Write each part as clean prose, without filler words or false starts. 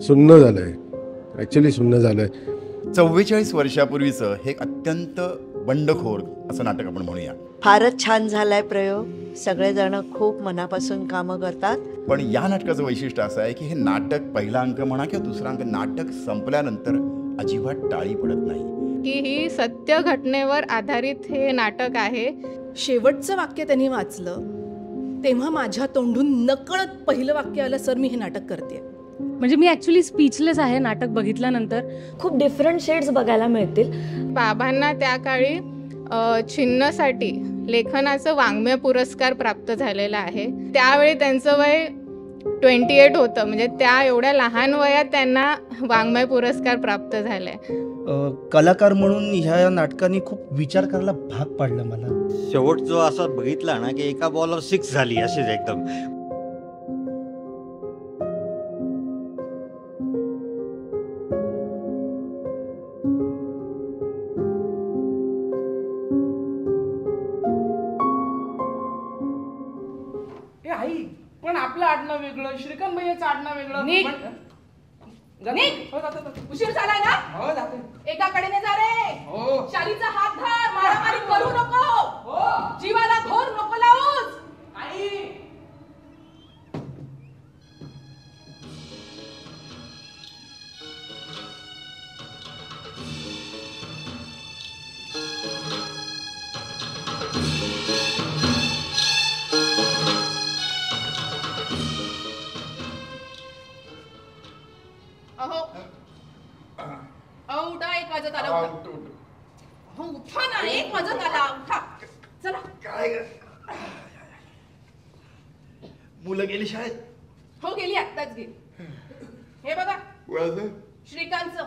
सुन्न झालंय, ॲक्च्युली सुन्न झालंय. 44 वर्षापूर्वीचं हे एक अत्यंत बंडखोर असं नाटक आपण म्हणूया. फारच छान झालाय प्रयोग. सगळेजण खूप मनापासून कामं करतात. पण या नाटकाचं वैशिष्ट्य असं आहे की हे नाटक पहिला अंक म्हणा किंवा दुसरा अंक नाटक संपल्यानंतर अजिबात टाळी पडत नाही. की ही सत्य घटनेवर आधारित हे नाटक आहे. शेवटचं वाक्य त्यांनी वाचलं तेव्हा माझ्या तोंडून नकळत पहिलं वाक्य आलं, सर मी हे नाटक करते. म्हणजे मी ॲक्च्युली स्पीचलेस आहे नाटक बघितल्यानंतर. खूप डिफरंट शेड्स बघायला मिळतील. बाबांना त्या काळी छिन्नसाठी लेखनाचं वाङ्मय पुरस्कार प्राप्त झालेला आहे. त्यावेळी त्यांचं वय 28 होतं, म्हणजे त्या एवढ्या लहान वयात त्यांना वाङ्मय पुरस्कार प्राप्त झालाय. कलाकार म्हणून ह्या नाटकाने खूप विचार करायला भाग पाडलं मला. शेवट जो असा बघितला ना की एका बॉलवर 6 झाली अशीच एकदम. आई पण आपलं आडनाव वेगळं, श्रीकांत भैयाचं आडनाव वेगळं. उशीर झालाय ना? हो जाते. एका कडेने जा रे. हो. शालीचा हात धर, मारामारी करू नको. हो. जीवाला घोर नको लावूस. आई उठा, 1 वाजत आला. उठा ना, 1 वाजत आला. उठा चला. काय मुलं गेली शाळेत? हो गेली, आत्ताच गेली. हे बघा श्रीकांतचं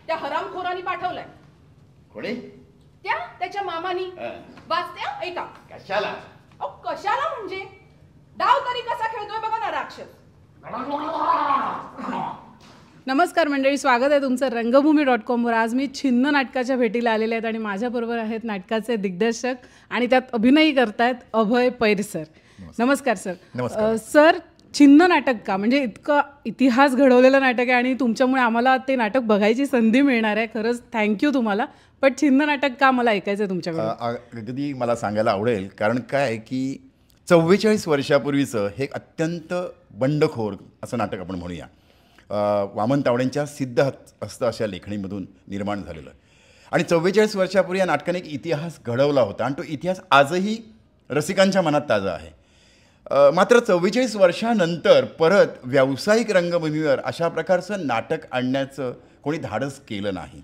त्या हरामखोरांनी पाठवलंय. कोणी? त्याच्या मामानी. वाचत्या ऐका. कशाला? कशाला म्हणजे डाव तरी कसा खेळतोय बघा ना राक्षस. नमस्कार मंडळी, स्वागत आहे तुमचं रंगभूमी.com वर. आज मी छिन्न नाटकाच्या भेटीला आलेले आहेत आणि माझ्याबरोबर आहेत नाटकाचे दिग्दर्शक आणि त्यात अभिनयही करतायत अभय पैर सर. नमस्कार सर. सर, छिन्न नाटक का, म्हणजे इतकं इतिहास घडवलेलं नाटक आहे आणि तुमच्यामुळे आम्हाला ते नाटक बघायची संधी मिळणार आहे. खरंच थँक्यू तुम्हाला. पण छिन्न नाटक का मला ऐकायचं आहे तुमच्याकडे. अगदी मला सांगायला आवडेल, कारण काय की 44 वर्षापूर्वीचं हे एक अत्यंत बंडखोर असं नाटक आपण म्हणूया. वामन तावडेंच्या सिद्ध हस्त अशा लेखणीमधून निर्माण झालेलं आणि 44 वर्षापूर्वी या नाटकाने एक इतिहास घडवला होता आणि तो इतिहास आजही रसिकांच्या मनात ताजा आहे. मात्र 44 वर्षानंतर परत व्यावसायिक रंगभूमीवर अशा प्रकारचं नाटक आणण्याचं कोणी धाडस केलं नाही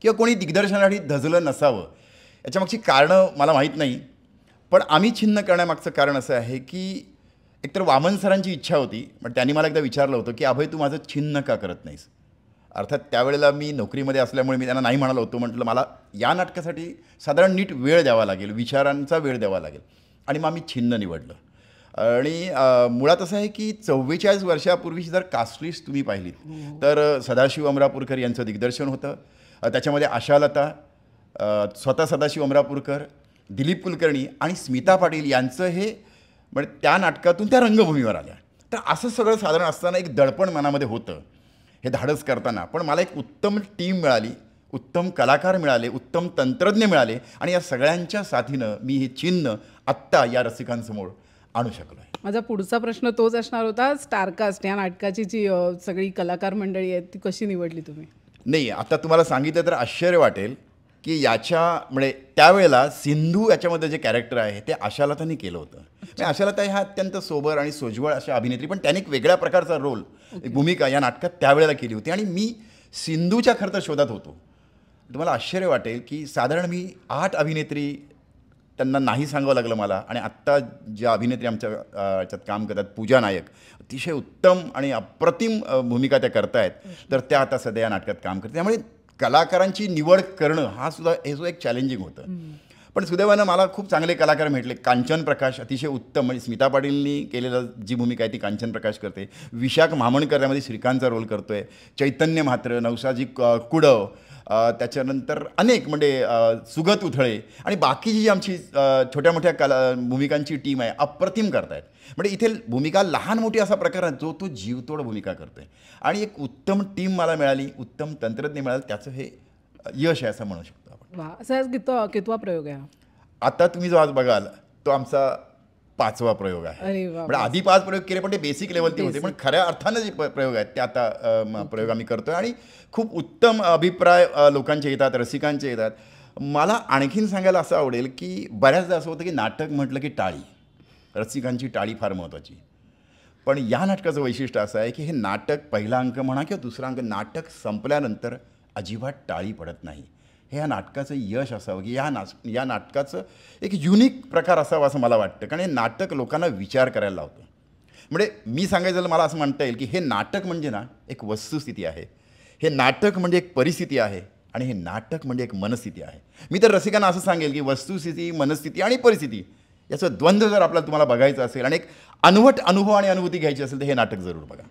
किंवा कोणी दिग्दर्शनासाठी धजलं नसावं. याच्यामागची कारणं मला माहीत नाही, पण आम्ही छिन्न करण्यामागचं कारण असं आहे की एकतर वामन सरांची इच्छा होती, पण त्यांनी मला एकदा विचारलं होतं की अभय तू माझं छिन्न का करत नाहीस. अर्थात त्यावेळेला मी नोकरीमध्ये असल्यामुळे मी त्यांना नाही म्हणालो होतो. म्हटलं मला या नाटकासाठी साधारण नीट वेळ द्यावा लागेल, विचारांचा वेळ द्यावा लागेल, आणि मग आम्ही छिन्न निवडलं. आणि मुळात असं आहे की 44 वर्षापूर्वीची जर कास्टलिस्ट तुम्ही पाहिलीत तर सदाशिव अमरापूरकर यांचं दिग्दर्शन होतं. त्याच्यामध्ये आशालता, स्वतः सदाशिव अमरापूरकर, दिलीप कुलकर्णी आणि स्मिता पाटील यांचं हे म्हणजे त्या नाटकातून त्या रंगभूमीवर आल्या. तर असं सगळं साधारण असताना एक दडपण मनामध्ये होतं हे धाडस करताना. पण मला एक उत्तम टीम मिळाली, उत्तम कलाकार मिळाले, उत्तम तंत्रज्ञ मिळाले आणि या सगळ्यांच्या साथीनं मी हे चिन्ह आत्ता या रसिकांसमोर आणू शकलो आहे. माझा पुढचा प्रश्न तोच असणार होता. स्टारकास्ट या नाटकाची जी सगळी कलाकार मंडळी आहेत ती कशी निवडली तुम्ही? नाही, आता तुम्हाला सांगितलं तर आश्चर्य वाटेल की याच्या म्हणजे त्यावेळेला सिंधू याच्यामध्ये जे कॅरेक्टर आहे ते आशालतांनी केलं होतं. म्हणजे आशालता ह्या अत्यंत सोबर आणि सोज्वळ अशा अभिनेत्री, पण त्याने एक वेगळ्या प्रकारचा रोल, एक भूमिका या नाटकात त्यावेळेला केली होती आणि मी सिंधूच्या खरं तर शोधात होतो. तुम्हाला आश्चर्य वाटेल की साधारण मी 8 अभिनेत्री त्यांना नाही सांगावं लागलं मला. आणि आत्ता ज्या अभिनेत्री आमच्या याच्यात काम करतात, पूजा नायक, अतिशय उत्तम आणि अप्रतिम भूमिका त्या करतायत, तर त्या आता सध्या या नाटकात काम करतात. त्यामुळे कलाकारांची निवड करणं हा सुद्धा हे जो एक चॅलेंजिंग होतं. पण सुदैवानं मला खूप चांगले कलाकार भेटले. कांचन प्रकाश अतिशय उत्तम, म्हणजे स्मिता पाटीलनी केलेलं जी भूमिका आहे ती कांचन प्रकाश करते. विशाख मामणकर यामध्ये श्रीकांतचा रोल करतो आहे. चैतन्य म्हात्रे, नवसाजी कुडव, त्याच्यानंतर अनेक म्हणजे सुगत उथळे आणि बाकीची जी आमची छोट्या मोठ्या भूमिकांची टीम आहे अप्रतिम करतायत. म्हणजे इथे भूमिका लहान मोठी असा प्रकार आहे जो तो जीवतोड भूमिका करतो आहे आणि एक उत्तम टीम मला मिळाली, उत्तम तंत्रज्ञ मिळालं, त्याचं हे यश आहे असं म्हणू शकतो आपण. वा, असा कितवा प्रयोग आहे? आता तुम्ही जो आज बघाल तो आमचा 5वा प्रयोग आहे. अरे वा, म्हणजे आधी 5 प्रयोग केले पण ते बेसिक लेवलचे होते, पण खऱ्या अर्थानं जे प्रयोग आहेत ते आता प्रयोग आम्ही करतोय आणि खूप उत्तम अभिप्राय लोकांचे येतात, रसिकांचे येतात. मला आणखीन सांगायला असं आवडेल की बऱ्याचदा असं होतं की नाटक म्हटलं की टाळी, रसिकांची टाळी फार महत्त्वाची. पण या नाटकाचं वैशिष्ट्य असं आहे की हे नाटक पहिला अंक म्हणा किंवा दुसरा अंक, नाटक संपल्यानंतर अजिबात टाळी पडत नाही. हे या नाटकाचं यश असावं की या नाटकाचं एक युनिक प्रकार असावा असं मला वाटतं, कारण हे नाटक लोकांना विचार करायला लावतं. म्हणजे मी सांगायचं झालं मला असं म्हणता येईल की हे नाटक म्हणजे ना एक वस्तुस्थिती आहे, हे नाटक म्हणजे एक परिस्थिती आहे आणि हे नाटक म्हणजे एक मनस्थिती आहे. मी तर रसिकांना असं सांगेल की वस्तुस्थिती, मनस्थिती आणि परिस्थिती याचं द्वंद्व जर आपल्याला तुम्हाला बघायचं असेल आणि एक अनवट अनुभव आणि अनुभूती घ्यायची असेल तर हे नाटक जरूर बघा.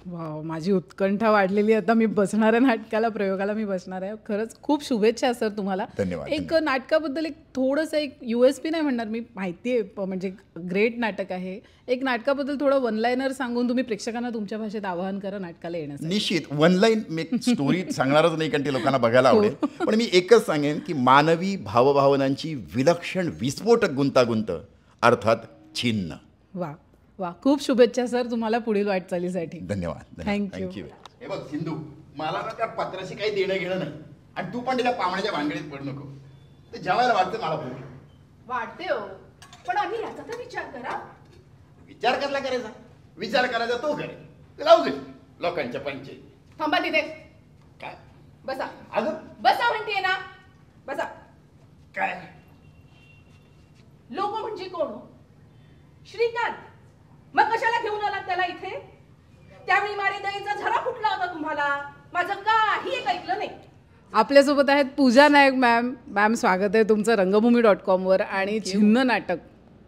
वाव, माझी उत्कंठा वाढलेली आहे. आता मी बसणार आहे नाटकाला, प्रयोगाला मी बसणार आहे. खरंच खूप शुभेच्छा सर तुम्हाला. धन्यवाद. एक नाटकाबद्दल एक थोडंसं एक USP नाही म्हणणार मी, माहिती आहे म्हणजे ग्रेट नाटक आहे. एक नाटकाबद्दल थोडं वन लाईनर सांगून तुम्ही प्रेक्षकांना तुमच्या भाषेत आवाहन करा नाटकाला येण्यासाठी. निश्चित वन लाईन मी स्टोरी सांगणारच नाही कारण ते लोकांना बघायला आवडेल, पण मी एकच सांगेन की मानवी भावभावनांची विलक्षण विस्फोटक गुंतागुंत अर्थात छिन्न. वा वा, खूप शुभेच्छा सर तुम्हाला पुढील वाटचालीसाठी. धन्यवाद. थँक्यू. हे बघ सिंधू, मला ना त्या पत्राशी काही देणं घेणं नाही आणि तू पण त्याच्या पाहुण्याच्या भानगडीत पडू नको. ते जेवायला वाटतं मला भूक वाटते हो, पण आम्ही याचा तर विचार करा. विचार कसला करायचा? विचार करायचा तो करे, लावू दे लोकांच्या पंचायत. थांबा तिथे, काय बसा. अगं बसा म्हणते ना, बसा. काय लोक म्हणजे कोण? श्रीकांत. मग कशाला घेऊन आलात त्याला इथे? त्यावेळी मारे दयेचा झरा फुटला होता तुम्हाला, माझं काही एक ऐकलं नाही. आपल्यासोबत आहेत पूजा नायक मॅम. मॅम, स्वागत आहे तुमचं रंगभूमी.com वर. आणि छिन्न नाटक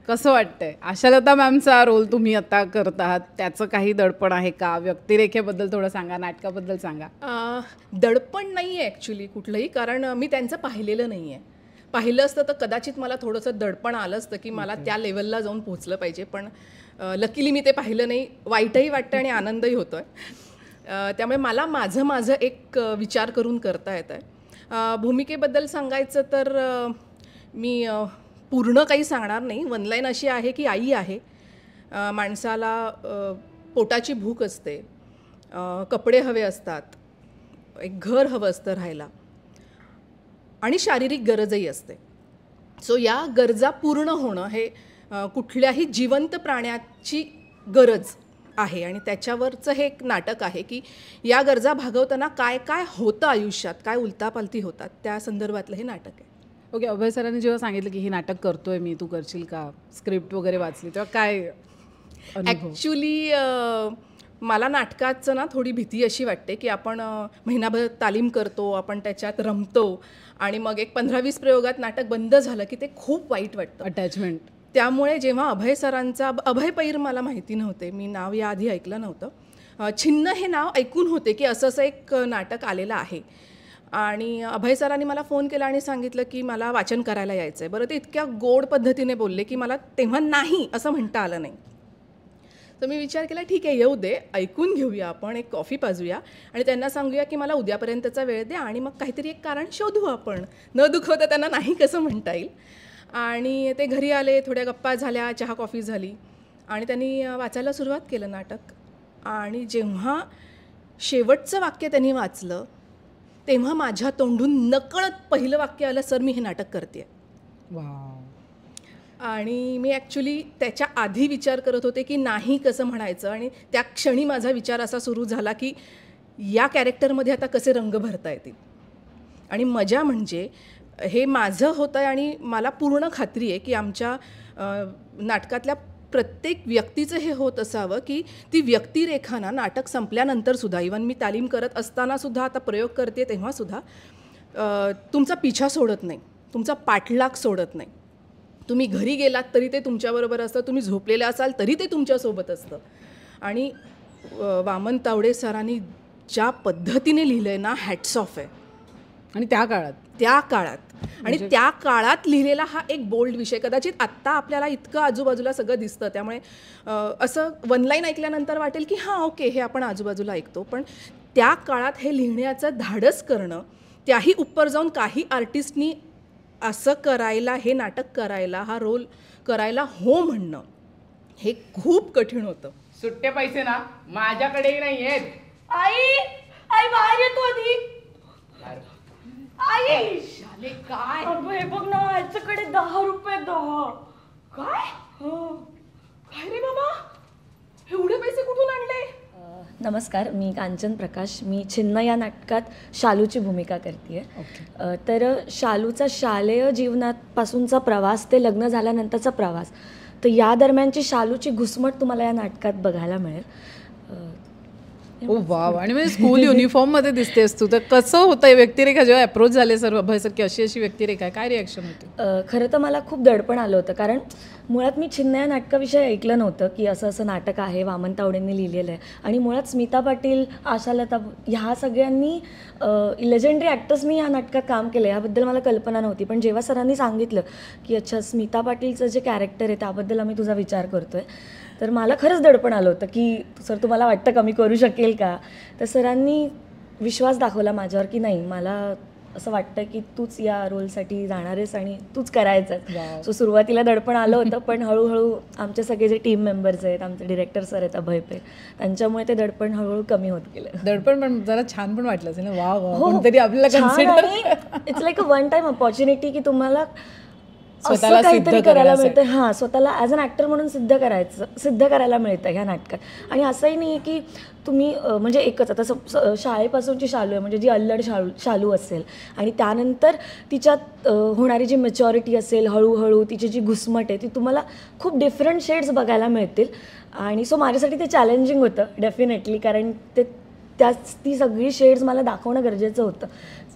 कसं वाटतंय? आशालता मॅमचा रोल तुम्ही आता करत आहात, त्याचं काही दडपण आहे का? व्यक्तिरेखेबद्दल थोडं सांगा, नाटकाबद्दल सांगा. दडपण नाही आहे ॲक्च्युली कुठलंही, कारण मी त्यांचं पाहिलेलं नाही आहे. पाहिलं असतं तर कदाचित मला थोडंसं दडपण आलं असतं की मला त्या लेवलला जाऊन पोहोचलं पाहिजे, पण लकीली मी ते पाहिलं नाही. वाईटही वाटतं आणि आनंदही होतो आहे. त्यामुळे मला माझं एक विचार करून करता येतं आहे. भूमिकेबद्दल सांगायचं तर मी पूर्ण काही सांगणार नाही. वन लाईन अशी आहे की आई आहे, माणसाला पोटाची भूक असते, कपडे हवे असतात, एक घर हवं असतं राहायला आणि शारीरिक गरजही असते. सो या गरजा पूर्ण होणं हे कुठल्याही जिवंत प्राण्याची गरज आहे आणि त्याच्यावरचं हे एक नाटक आहे की या गरजा भागवताना काय काय होतं आयुष्यात, काय उलतापालती होतात, त्या संदर्भातलं हे नाटक आहे. ओके, अभय सरांनी जेव्हा सांगितलं की हे नाटक करतोय मी, तू करशील का, स्क्रिप्ट वगैरे वाचली, तेव्हा काय ॲक्च्युली मला नाटकाचं ना थोडी भीती अशी वाटते की आपण महिनाभर तालीम करतो, आपण त्याच्यात रमतो आणि मग एक 15-20 प्रयोगात नाटक बंद झालं की ते खूप वाईट वाटतं, अटॅचमेंट. त्यामुळे जेव्हा अभय सरांचा, अभय पैर मला माहिती नव्हते, मी नाव याआधी ऐकलं नव्हतं. छिन्न हे नाव ऐकून होते की असं एक नाटक आलेलं आहे आणि अभय सरांनी मला फोन केला आणि सांगितलं की मला वाचन करायला यायचं आहे. बरं, ते इतक्या गोड पद्धतीने बोलले की मला तेव्हा नाही असं म्हणता आलं नाही. तर मी विचार केला ठीक आहे, येऊ दे, ऐकून घेऊया आपण, एक कॉफी पाजूया आणि त्यांना सांगूया की मला उद्यापर्यंतचा वेळ द्या आणि मग काहीतरी एक कारण शोधू आपण, न दुखवता त्यांना नाही कसं म्हणता येईल. आणि ते घरी आले, थोड्या गप्पा झाल्या, चहा कॉफी झाली आणि त्यांनी वाचायला सुरुवात केलं नाटक. आणि जेव्हा शेवटचं वाक्य त्यांनी वाचलं तेव्हा माझ्या तोंडून नकळत पहिलं वाक्य आलं, सर मी हे नाटक करते. वाव. आणि मी ॲक्च्युली त्याच्या आधी विचार करत होते की नाही कसं म्हणायचं आणि त्या क्षणी माझा विचार असा सुरू झाला की या कॅरेक्टरमध्ये आता कसे रंग भरता येतील. आणि मजा म्हणजे हे माझं होतं आहे आणि मला पूर्ण खात्री आहे की आमच्या नाटकातल्या प्रत्येक व्यक्तीचं हे होत असावं की ती व्यक्तिरेखाना नाटक संपल्यानंतरसुद्धा, इवन मी तालीम करत असतानासुद्धा, आता प्रयोग करते तेव्हासुद्धा तुमचा पिछा सोडत नाही. तुमचा पाठलाग सोडत नाही. तुम्ही घरी गेलात तरी ते तुमच्याबरोबर असतं, तुम्ही झोपलेले असाल तरी ते तुमच्यासोबत असतं. आणि वामन तावडे सरांनी ज्या पद्धतीने लिहिलं आहे ना, हॅट्स ऑफ आहे. आणि त्या काळात आणि त्या काळात लिहिलेला हा एक बोल्ड विषय. कदाचित आत्ता आपल्याला इतकं आजूबाजूला सगळं दिसतं, त्यामुळे असं वन लाईन ऐकल्यानंतर वाटेल की हां ओके हे आपण आजूबाजूला ऐकतो, पण त्या काळात हे लिहिण्याचं धाडस करणं, त्याही उपर जाऊन काही आर्टिस्टनी असं करायला, हे नाटक करायला, हा रोल करायला हो म्हणणं, हे खूप कठीण होतं. सुट्टे पैसे ना माझ्याकडेही नाही आहेत. आई बाहेर येतो आधी. आई शाले काय हे बघ ना, याच्याकडे 10 रुपये 10. काय काय रे बाबा, एवढे पैसे कुठून आणले? नमस्कार, मी कांचन प्रकाश. मी छिन्न या नाटकात शालूची भूमिका करते. तर शालूचा शालेय जीवनापासूनचा प्रवास ते लग्न झाल्यानंतरचा प्रवास, तर या दरम्यानची शालूची घुसमट तुम्हाला या नाटकात बघायला मिळेल. ओ वाव. आणि म्हणजे स्कूल युनिफॉर्ममध्ये दिसतेस तू, तर कसं होतं व्यक्तिरेखा जेव्हा अप्रोच झाले सर अभय सर की अशी व्यक्तिरेखा आहे, काय रिॲक्शन होती? खरं तर मला खूप दडपण आलं होतं, कारण मुळात मी छिन्न या नाटकाविषयी ऐकलं नव्हतं की असं नाटक आहे, वामन तावडेंनी लिहिलेलं आहे. आणि मुळात स्मिता पाटील, आशालता ह्या सगळ्यांनी लेजेंडरी ॲक्टर्सनी ह्या नाटकात काम केलं याबद्दल मला कल्पना नव्हती. पण जेव्हा सरांनी सांगितलं की अच्छा स्मिता पाटीलचं जे कॅरेक्टर आहे त्याबद्दल आम्ही तुझा विचार करतो आहे, तर मला खरंच दडपण आलं होतं की सर तुम्हाला वाटतं कमी करू शकेल का. तर सरांनी विश्वास दाखवला माझ्यावर की नाही, मला असं वाटतं की तूच या रोलसाठी जाणार आहेस आणि तूच करायचं. सो सुरुवातीला दडपण आलं होतं, पण हळूहळू आमचे सगळे जे टीम मेंबर्स आहेत, आमचे डिरेक्टर सर आहेत अभय पे, त्यांच्यामुळे ते दडपण हळूहळू कमी होत गेलं. दडपण पण जरा छान पण वाटलं असेल ना. वा कोणतरी आपल्याला consider. It's like a one time opportunity की तुम्हाला स्वतःला काहीतरी करायला मिळतं. हां, स्वतःला ॲज अन ॲक्टर म्हणून सिद्ध करायला मिळतं ह्या नाटकात. आणि असंही नाही आहे की तुम्ही म्हणजे एकच आता शाळेपासूनची शालू आहे, म्हणजे जी अल्लड शालू असेल आणि त्यानंतर तिच्यात होणारी जी मॅच्युरिटी असेल, हळूहळू तिची जी घुसमट आहे, ती तुम्हाला खूप डिफरंट शेड्स बघायला मिळतील. आणि सो माझ्यासाठी ते चॅलेंजिंग होतं डेफिनेटली, कारण ती सगळी शेड्स मला दाखवणं गरजेचं होतं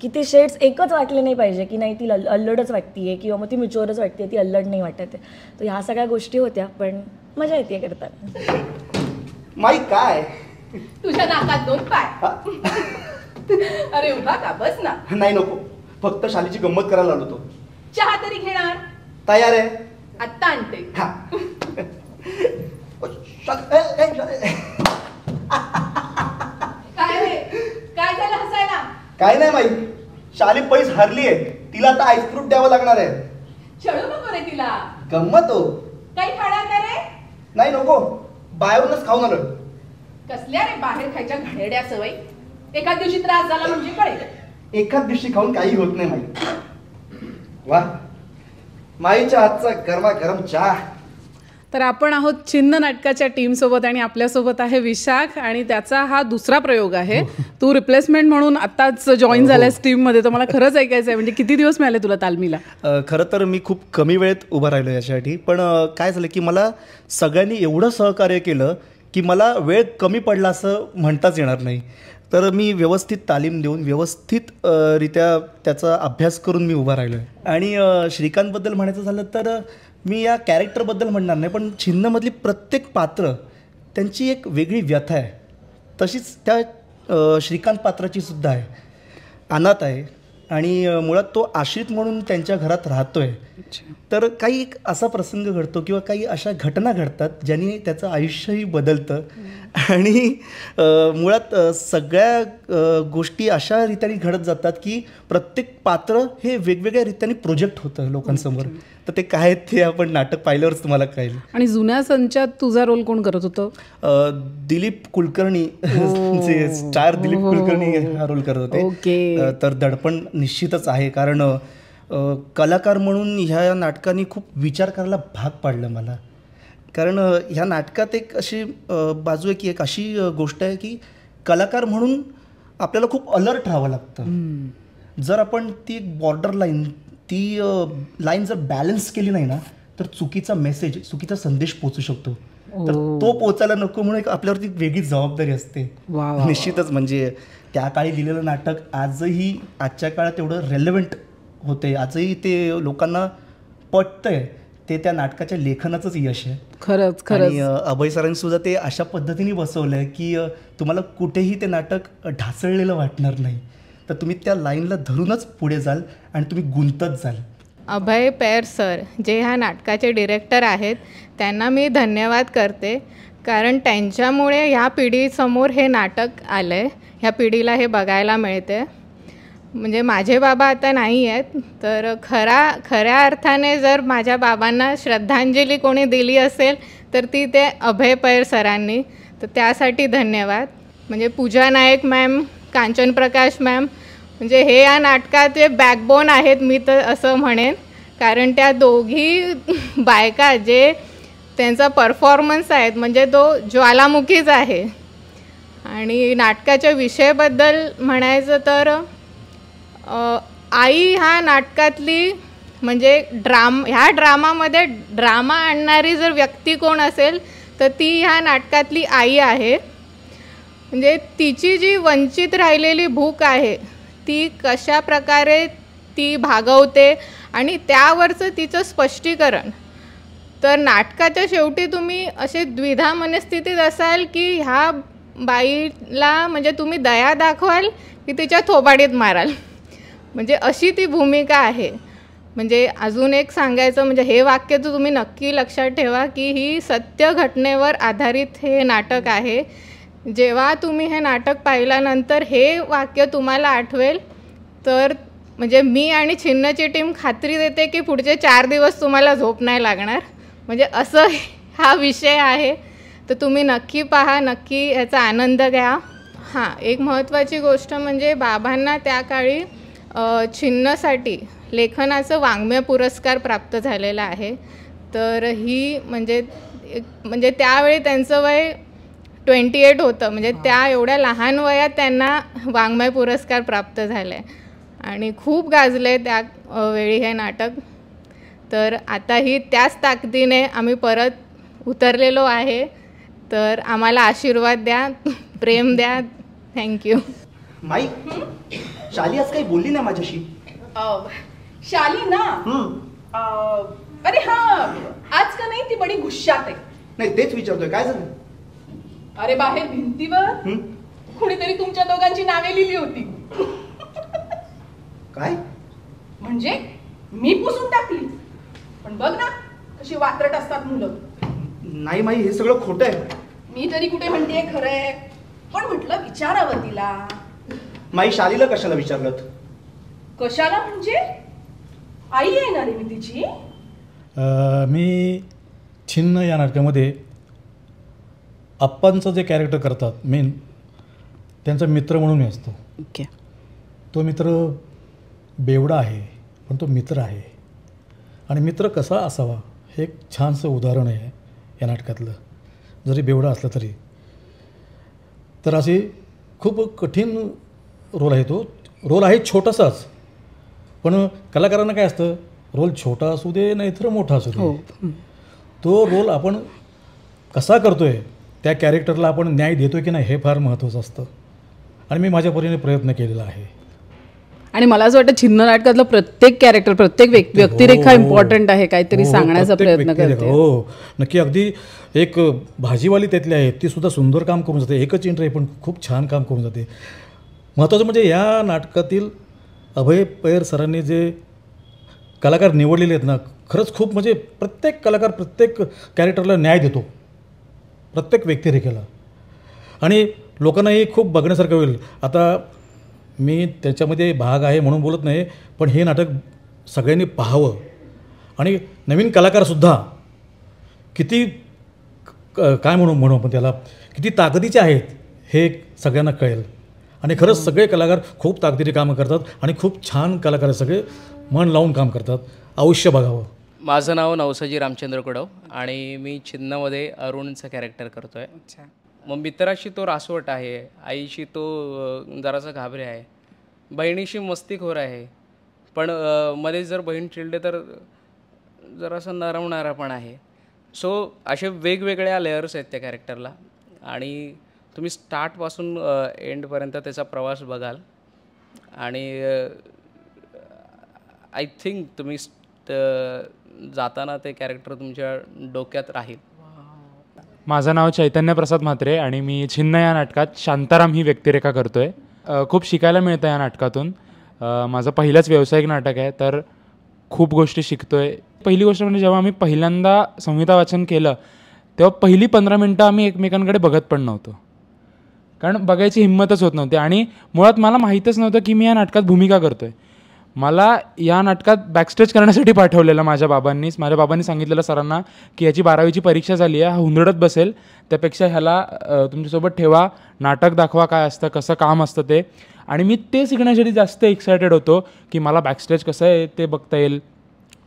की ते शेड्स एकच वाटले नाही पाहिजे की नाही ती अल्लडच वाटते आहे किंवा मग ती मॅच्युअरच वाटते, ती अल्लड नाही वाटत आहे. तर ह्या सगळ्या गोष्टी होत्या, पण मजा येते करताना. माई काय तुझ्या नाकात 2 पाय. अरे उभा का, बस ना. नाही नको, फक्त शालीची गंमत करायला आलो होतो. चहा तरी घेणार? तयार आहे, आत्ता आणते. काय झालं हसायला? काय नाही माई, शाली पैस हरली आहे, तिला आता आईस्क्रीम द्यावं लागणार आहे. छळू नको रे तिला. गंमत हो. काही खाणार का रे? नाही नको, बाहेरूनच खाऊन आलोय. कसल्या रे बाहेर खायच्या घाणेरड्या सवयी? एखाद दिवशी त्रास झाला म्हणजे कळेल. एकाच दिवशी खाऊन काही होत नाही माई. वा, माईच्या हातचा गरमागरम चहा. तर आपण आहोत छिन्न नाटकाच्या टीमसोबत आणि आपल्यासोबत आहे विशाख, आणि त्याचा हा दुसरा प्रयोग आहे. तू रिप्लेसमेंट म्हणून आत्ताच जॉईन झाल्यास टीममध्ये. तर मला खरंच ऐकायचं आहे, म्हणजे किती दिवस मिळाले तुला तालमीला? खरं तर मी खूप कमी वेळेत उभं राहिलो याच्यासाठी, पण काय झालं की मला सगळ्यांनी एवढं सहकार्य केलं की मला वेळ कमी पडला असं म्हणताच येणार नाही. तर मी व्यवस्थित तालीम देऊन व्यवस्थित रित्या त्याचा अभ्यास करून मी उभा राहिलो आहे. आणि श्रीकांतबद्दल म्हणायचं झालं तर मी या कॅरेक्टरबद्दल म्हणणार नाही, पण छिन्नमधली प्रत्येक पात्र त्यांची एक वेगळी व्यथा आहे. तशीच त्या श्रीकांत पात्राची सुद्धा आहे. अनाथ आहे आणि मुळात तो आश्रित म्हणून त्यांच्या घरात राहतो आहे. तर काही एक असा प्रसंग घडतो किंवा काही अशा घटना घडतात ज्यांनी त्याचं आयुष्यही बदलतं. आणि मुळात सगळ्या गोष्टी अशा रीतीने घडत जातात की प्रत्येक पात्र हे वेगवेगळ्या रीतीने प्रोजेक्ट होतं लोकांसमोर. तर ते काय ते आपण नाटक पाहिल्यावरच तुम्हाला कळेल. आणि जुन्या संचात तुझा रोल कोण करत होतं? दिलीप कुलकर्णी, जे स्टार दिलीप कुलकर्णी हा रोल करत होते. तर दडपण निश्चितच आहे, कारण कलाकार म्हणून ह्या नाटकाने खूप विचार करायला भाग पाडलं मला. कारण ह्या नाटकात एक अशी बाजू आहे की एक अशी गोष्ट आहे की कलाकार म्हणून आपल्याला खूप अलर्ट राहावं लागतं. जर आपण ती बॉर्डर लाईन, ती लाईन जर बॅलन्स केली नाही ना, तर चुकीचा मेसेज, चुकीचा संदेश पोचू शकतो. तर तो पोचायला नको म्हणून आपल्यावरती वेगळी जबाबदारी असते. निश्चितच म्हणजे त्या काळी लिहिलेलं नाटक आजही आजच्या काळात एवढं रेलेव्हंट होते आजही ते लोकांना पटतंय ते त्या नाटकाच्या लेखनाचंच यश आहे. खरंच आणि खरंच अभय सरांनी सुद्धा ते अशा पद्धतीने बसवलं आहे की तुम्हाला कुठेही ते नाटक ढासळलेलं वाटणार नाही. तर तुम्ही त्या लाईनला धरूनच पुढे जाल आणि तुम्ही गुंतत जाल. अभय पेर सर जे ह्या नाटकाचे डिरेक्टर आहेत त्यांना मी धन्यवाद करते, कारण त्यांच्यामुळे ह्या पिढीसमोर हे नाटक आलं आहे, ह्या पिढीला हे बघायला मिळते. म्हणजे माझे बाबा आता नाही आहेत, तर खऱ्या अर्थाने जर माझ्या बाबांना श्रद्धांजली कोणी दिली असेल तर ती ते अभय पैर सरांनी. तर त्यासाठी धन्यवाद. म्हणजे पूजा नाईक मॅम, कांचन प्रकाश मॅम, म्हणजे हे या नाटकाचे बॅकबोन आहेत मी तर असं म्हणेन. कारण त्या दोघी बायका जे त्यांचा परफॉर्मन्स आहेत म्हणजे तो ज्वालामुखीच आहे. आणि नाटकाच्या विषयाबद्दल म्हणायचं तर आई ह्या नाटकातली म्हणजे ह्या ड्रामामध्ये ड्रामा आणणारी जर व्यक्ती कोण असेल तर ती ह्या नाटकातली आई आहे. म्हणजे तिची जी वंचित राहिलेली भूक आहे ती कशा प्रकारे ती भागवते आणि त्यावरचं तिचं स्पष्टीकरण. तर नाटकाच्या शेवटी तुम्ही असे द्विधा मनस्थितीत असाल की ह्या बाईला म्हणजे तुम्ही दया दाखवाल की तिच्या थोबाडीत माराल, म्हणजे अशी ती भूमिका आहे. म्हणजे अजून एक सांगायचं म्हणजे हे वाक्य तर तुम्ही नक्की लक्षात ठेवा की ही सत्य घटनेवर आधारित हे नाटक आहे. जेव्हा तुम्ही हे नाटक पाहिल्यानंतर हे वाक्य तुम्हाला आठवेल तर म्हणजे मी आणि छिन्नची टीम खात्री देते की पुढचे 4 दिवस तुम्हाला झोप नाही लागणार. म्हणजे असं हा विषय आहे. तर तुम्ही नक्की पहा, नक्की ह्याचा आनंद घ्या. हां, एक महत्त्वाची गोष्ट म्हणजे बाबांना त्या काळी छिन्नसाठी लेखनाचं वाङ्मय पुरस्कार प्राप्त झालेला आहे. तर ही म्हणजे त्यावेळी त्यांचं वय 28 होतं. म्हणजे त्या एवढ्या लहान वयात त्यांना वाङ्मय पुरस्कार प्राप्त झाला आहे आणि खूप गाजले त्या वेळी हे नाटक. तर आताही त्याच ताकदीने आम्ही परत उतरलेलो आहे. तर आम्हाला आशीर्वाद द्या, प्रेम द्या. थँक्यू. माई, शाली आज काही बोलली नाही माझ्याशी. शाली ना अरे हां, आज का नाही ती बडी गुस्सात आहे. नाही तेच विचारतोय काय झालं. अरे बाहेर भिंतीवर कुणीतरी तुमच्या दोघांची नावे लिहिली होती. काय म्हणजे मी पुसून टाकली, पण बघ ना कशी वात्रट असतात मुलं. नाही माई, हे सगळं खोटं आहे. मी तरी कुठे म्हणते खरं आहे, पण म्हटलं विचारावं तिला. माई, शालीला कशाला विचारलं. कशाला म्हणजे आई येणार आहे मी तिची. मी छिन्न या नाटकामध्ये आप्पांचं जे कॅरेक्टर करतात मेन, त्यांचा मित्र म्हणून मी असतो. ओके. तो मित्र बेवडा आहे पण तो मित्र आहे. आणि मित्र कसा असावा हे एक छानसं उदाहरण आहे या नाटकातलं. जरी बेवडा असला तरी तर असे खूप कठीण रोल आहे. तो रोल आहे छोटासाच, पण कलाकारांना काय असतं, रोल छोटा असू दे नाहीतर मोठा असू दे, तो रोल आपण कसा करतो आहे, त्या कॅरेक्टरला आपण न्याय देतो की नाही हे फार महत्त्वाचं असतं. आणि मी माझ्या परीने प्रयत्न केलेला आहे. आणि मला असं वाटतं छिन्न नाटकातलं प्रत्येक कॅरेक्टर, प्रत्येक व्यक्तिरेखा इम्पॉर्टंट आहे, काहीतरी सांगण्याचा प्रयत्न करते. हो नक्की. अगदी एक भाजीवाली त्यातली आहे, ती सुद्धा सुंदर काम करून जाते. एकच इंटर आहे पण खूप छान काम करून जाते. महत्त्वाचं म्हणजे या नाटकातील अभय पैर सरांनी जे कलाकार निवडलेले आहेत ना, खरंच खूप म्हणजे प्रत्येक कलाकार प्रत्येक कॅरेक्टरला न्याय देतो, प्रत्येक व्यक्तिरेखेला. आणि लोकांनाही खूप बघण्यासारखं होईल. आता मी त्याच्यामध्ये भाग आहे म्हणून बोलत नाही, पण हे नाटक सगळ्यांनी पाहावं. आणि नवीन कलाकारसुद्धा किती काय म्हणू आपण त्याला, किती ताकदीचे आहेत हे सगळ्यांना कळेल. आणि खरंच सगळे कलाकार खूप ताकदीने कामं करतात आणि खूप छान कलाकार सगळे मन लावून काम करतात. अवश्य बघावं. माझं नाव नवसाजी रामचंद्र कुडव आणि मी छिन्नमध्ये अरुणचं कॅरेक्टर करतो आहे. अच्छा. मग मित्राशी तो रासवट आहे, आईशी तो जरासा घाबरे आहे, बहिणीशी मस्तीखोर आहे, पण मध्ये जर बहीण चिडले तर जरासा नरवणारा पण आहे. सो असे वेगवेगळ्या लेयर्स आहेत त्या कॅरेक्टरला आणि तुम्ही स्टार्टपासून एंडपर्यंत त्याचा प्रवास बघाल. आणि आय थिंक तुम्ही जाताना ते कॅरेक्टर तुमच्या डोक्यात राहील. माझं नाव चैतन्य प्रसाद म्हात्रे आणि मी छिन्न या नाटकात शांताराम ही व्यक्तिरेखा करतो आहे. खूप शिकायला मिळतं या नाटकातून. माझं पहिलंच व्यावसायिक नाटक आहे, तर खूप गोष्टी शिकतो आहे. पहिली गोष्ट म्हणजे जेव्हा आम्ही पहिल्यांदा संहिता वाचन केलं तेव्हा पहिली 15 मिनटं आम्ही एकमेकांकडे बघत पण नव्हतो, कारण बघायची हिंमतच होत नव्हती. आणि मुळात मला माहीतच नव्हतं की मी या नाटकात भूमिका करतो आहे. मला या नाटकात बॅकस्टेज करण्यासाठी पाठवलेलं माझ्या बाबांनी सांगितलेलं सरांना की याची 12वीची परीक्षा झाली आहे, हा हुंदडत बसेल, त्यापेक्षा ह्याला तुमच्यासोबत ठेवा, नाटक दाखवा काय असतं, कसं काम असतं ते. आणि मी ते शिकण्यासाठी जास्त एक्सायटेड होतो की मला बॅकस्टेज कसं आहे ते बघता येईल,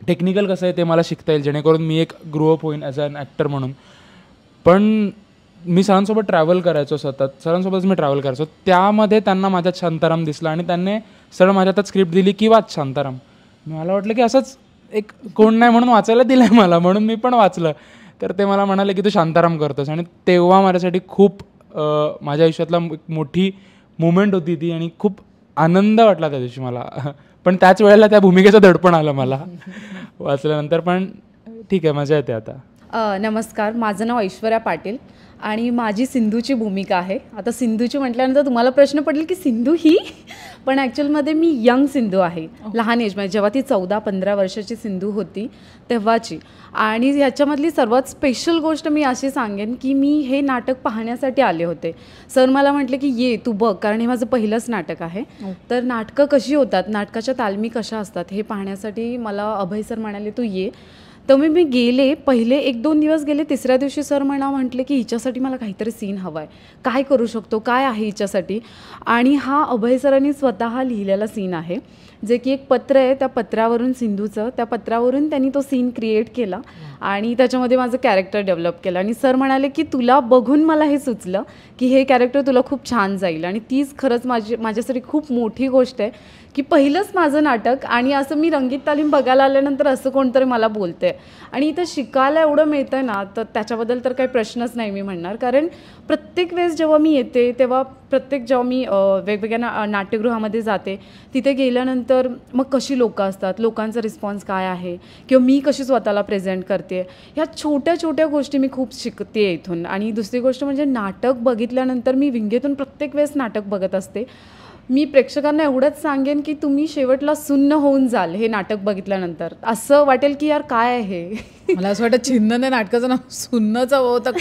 टेक्निकल कसं आहे ते मला शिकता येईल, जेणेकरून मी एक ग्रो अप होईन ॲज अन ॲक्टर म्हणून. पण मी सरांसोबत ट्रॅव्हल करायचो, सरांसोबतच मी ट्रॅव्हल करायचो. त्यामध्ये त्यांना माझ्यात शांताराम दिसला आणि त्यांनी सर माझ्या हातात स्क्रिप्ट दिली की वाच शांताराम. मला वाटलं की असंच एक कोण नाही म्हणून वाचायला दिलं आहे मला, म्हणून मी पण वाचलं. तर ते मला म्हणाले की तू शांताराम करतोस. आणि तेव्हा माझ्यासाठी खूप माझ्या आयुष्यातला मोठी मुमेंट होती ती, आणि खूप आनंद वाटला त्या दिवशी मला. पण त्याच वेळेला त्या भूमिकेचं दडपण आलं मला वाचल्यानंतर. पण ठीक आहे, मजा येते आता. नमस्कार, माझं नाव ऐश्वर्या पाटील आणि माझी सिंधूची भूमिका आहे. आता सिंधूची म्हटल्यानंतर तुम्हाला प्रश्न पडेल की सिंधू ही, पण ॲक्च्युअलमध्ये मी यंग सिंधू आहे, लहान एज, म्हणजे जेव्हा ती 14-15 वर्षाची सिंधू होती तेव्हाची. आणि ह्याच्यामधली सर्वात स्पेशल गोष्ट मी अशी सांगेन की मी हे नाटक पाहण्यासाठी आले होते. सर मला म्हटले की ये तू बघ, कारण हे माझं पहिलंच नाटक आहे. तर नाटकं कशी होतात, नाटकाच्या तालमी कशा असतात हे पाहण्यासाठी मला अभय सर म्हणाले तू ये. तर मी गेले, पहिले 1-2 दिवस गेले. तिसऱ्या दिवशी सर म्हटले की हिच्यासाठी मला काहीतरी सीन हवा आहे, काय करू शकतो, काय आहे हिच्यासाठी. आणि हा अभय सरांनी स्वतः लिहिलेला सीन आहे, जे की एक पत्र आहे, त्या पत्रावरून सिंधूचं, त्या पत्रावरून त्यांनी तो सीन क्रिएट केला आणि त्याच्यामध्ये माझं कॅरेक्टर डेव्हलप केलं. आणि सर म्हणाले की तुला बघून मला हे सुचलं की हे कॅरेक्टर तुला खूप छान जाईल. आणि तीच खरंच माझ्यासाठी खूप मोठी गोष्ट आहे की पहिलंच माझं नाटक, आणि असं मी रंगीत तालीम बघायला आल्यानंतर असं कोणतरी मला बोलते. आणि इथं शिकायला एवढं मिळतं आहे ना, तर त्याच्याबद्दल तर काही प्रश्नच नाही मी म्हणणार. कारण प्रत्येक वेळेस जेव्हा मी येते तेव्हा जेव्हा मी वेगवेगळ्या नाट्यगृहामध्ये जाते, तिथे गेल्यानंतर मग कशी लोकं असतात, लोकांचा रिस्पॉन्स काय आहे, किंवा मी कशी स्वतःला प्रेझेंट करते, ह्या छोट्या छोट्या गोष्टी मी खूप शिकते इथून. आणि दुसरी गोष्ट म्हणजे नाटक बघितल्यानंतर मी विंगेतून प्रत्येक वेळेस नाटक बघत असते. मी प्रेक्षकांना एवढंच सांगेन की तुम्ही शेवटला सुन्न होऊन जाल हे नाटक बघितल्यानंतर. असं वाटेल की यार काय आहे. मला असं वाटतं छिन्नने नाटकाचं नाव सुन्नचं होतं.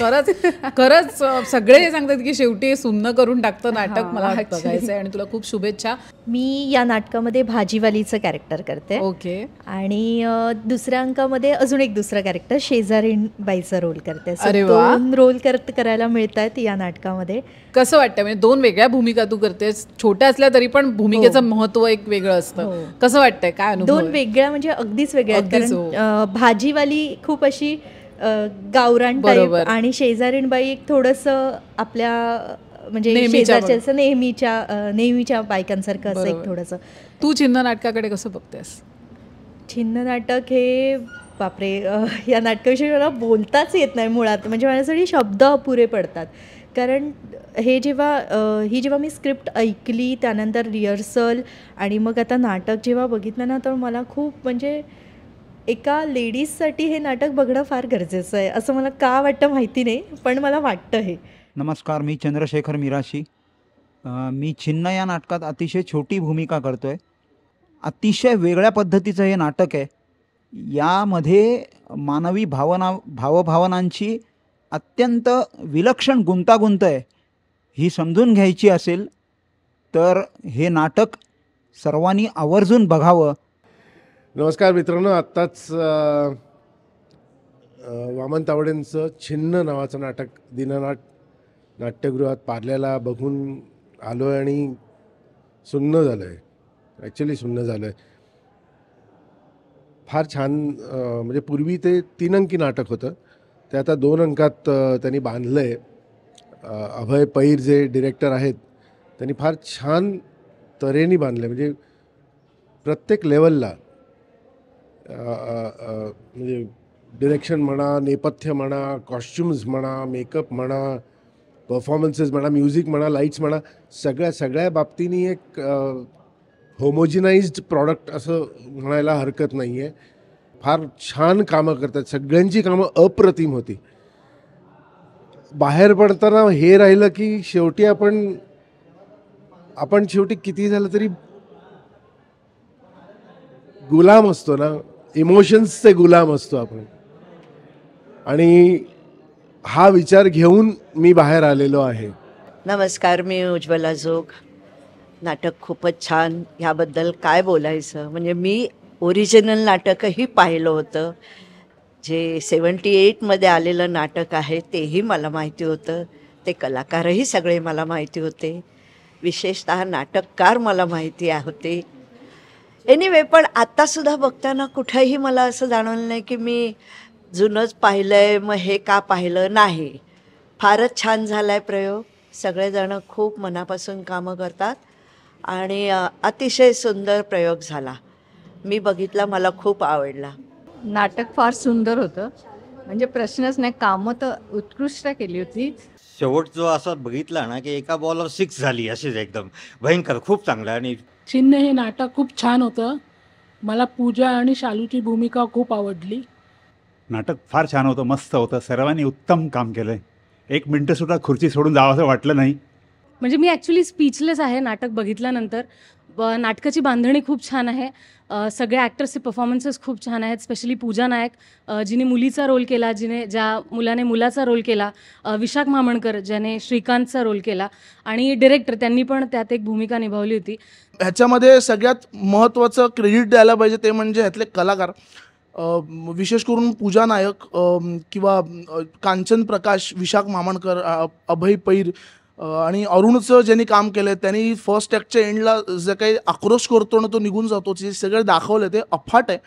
खरंच सगळे हे सांगतात की शेवटी सुन्न करून टाकतं नाटक. मला बघायचं आहे आणि तुला खूप शुभेच्छा. मी या नाटकामध्ये भाजीवालीचं कॅरेक्टर करते. ओके. आणि दुसऱ्या अंकामध्ये अजून एक दुसरं कॅरेक्टर शेजारीणबाईचा रोल करते. अरे वा. 2 रोल करायला मिळत आहेत या नाटकामध्ये. कसं वाटतं, म्हणजे 2 वेगळ्या भूमिका तू करतेस, छोट्या असल्या तरी पण भूमिकेचं महत्व एक वेगळं असतं. कसं वाटतंय, काय अनुभव? 2 वेगळ्या म्हणजे अगदीच वेगळ्या. कारण भाजीवाली खूप अशी गावरान टाईप आणि शेजारीणबाई एक थोडंसं आपल्या म्हणजे शेजारच्या असं नेहमीच्या बायकांसारखं असं एक थोडंसं. तू छिन्न नाटकाकडे कसं बघतेस? छिन्न नाटक हे बापरे, या नाटकाविषयी मला बोलताच येत नाही मुळात. म्हणजे माझ्यासाठी शब्द अपुरे पडतात. कारण जेव्हा मी स्क्रिप्ट ऐकली, त्यानंतर रिहर्सल आणि मग आता नाटक जेव्हा बघितलं ना, तर मला खूप म्हणजे एका लेडीजसाठी हे नाटक बघणं फार गरजेचं आहे असं मला का वाटतं माहिती नाही, पण मला वाटतं हे. नमस्कार, मी चंद्रशेखर मिराशी. मी छिन्न या नाटकात अतिशय छोटी भूमिका करतो आहे. अतिशय वेगळ्या पद्धतीचं हे नाटक आहे. यामध्ये मानवी भावभावनांची अत्यंत विलक्षण गुंतागुंत आहे. ही समजून घ्यायची असेल तर हे नाटक सर्वांनी आवर्जून बघावं. नमस्कार मित्रांनो, आत्ताच वामन तावडेंचं छिन्न नावाचं नाटक दिननाट नाट्यगृहात पार्ल्याला बघून आलो आहे आणि सुन्न झालं आहे. ॲक्च्युली सुन्न झालं आहे. फार छान. म्हणजे पूर्वी ते 3 अंकी नाटक होतं, ते आता 2 अंकात त्यांनी बांधलं आहे. अभय पैर जे डिरेक्टर आहेत त्यांनी फार छान तऱ्हेने बांधलं आहे. म्हणजे प्रत्येक लेवलला म्हणजे डिरेक्शन म्हणा, नेपथ्य म्हणा, कॉस्ट्युम्स म्हणा, मेकअप म्हणा, परफॉर्मन्सेस म्हणा, म्युझिक म्हणा, लाईट्स म्हणा, सगळ्या बाबतीने एक होमोजिनाइज्ड प्रॉडक्ट असं म्हणायला हरकत नाही आहे. फार छान कामं करतात, सगळ्यांची कामं अप्रतिम होती. बाहेर पडताना हे राहिलं की शेवटी आपण शेवटी किती झालं तरी गुलाम असतो ना, इमोशन्सचे गुलाम असतो आपण. आणि हा विचार घेऊन मी बाहेर आलेलो आहे. नमस्कार, मी उज्ज्वला जोग. नाटक खूपच छान. ह्याबद्दल काय बोलायचं, म्हणजे मी ओरिजिनल नाटकही पाहिलं होतं. जे 78मध्ये आलेलं नाटक आहे तेही मला माहिती होतं. ते कलाकारही सगळे मला माहिती होते. विशेषतः नाटककार मला माहिती होते. एनिवे, पण आत्तासुद्धा बघताना कुठंही मला असं जाणवलं नाही की मी जुनंच पाहिलं आहे, मग हे का पाहिलं नाही. फारच छान झाला आहे प्रयोग. सगळेजणं खूप मनापासून कामं करतात आणि अतिशय सुंदर प्रयोग झाला. मी बघितला, मला खूप आवडला. नाटक फार सुंदर होतं, म्हणजे प्रश्नच नाही. कामं तर उत्कृष्ट केली होती. शेवट जो असा बघितला ना की एका बॉलवर 6 झाली, अशीच एकदम भयंकर, खूप चांगलं. आणि चिन्ह हे नाटक खूप छान होतं. मला पूजा आणि शालूची भूमिका खूप आवडली. नाटक फार छान होतं, मस्त होतं. सर्वांनी उत्तम काम केलं आहे. 1 मिनटंसुद्धा खुर्ची सोडून जावं असं वाटलं नाही. म्हणजे मी ॲक्च्युली स्पीचलेस आहे नाटक बघितल्यानंतर. नाटकाची बांधणी खूप छान आहे. सगळ्या ॲक्टर्सचे परफॉर्मन्सेस खूप छान आहेत. स्पेशली पूजा नायक, जिने मुलीचा रोल केला, ज्या मुलाने मुलाचा रोल केला. विशाख मामणकर, ज्याने श्रीकांतचा रोल केला. आणि डिरेक्टर, त्यांनी पण त्यात एक भूमिका निभावली होती. ह्याच्यामध्ये सगळ्यात महत्त्वाचं क्रेडिट द्यायला पाहिजे ते म्हणजे ह्यातले कलाकार. विशेष करून पूजा नायक किंवा कांचन प्रकाश, विशाख मामणकर, अभय पैर आणि अरुणचं ज्यांनी काम केलं आहे, त्यांनी फर्स्ट ॲक्टच्या एंडला जे काही आक्रोश करतो ना तो निघून जातो, जे सगळं दाखवलं ते अफाट आहे.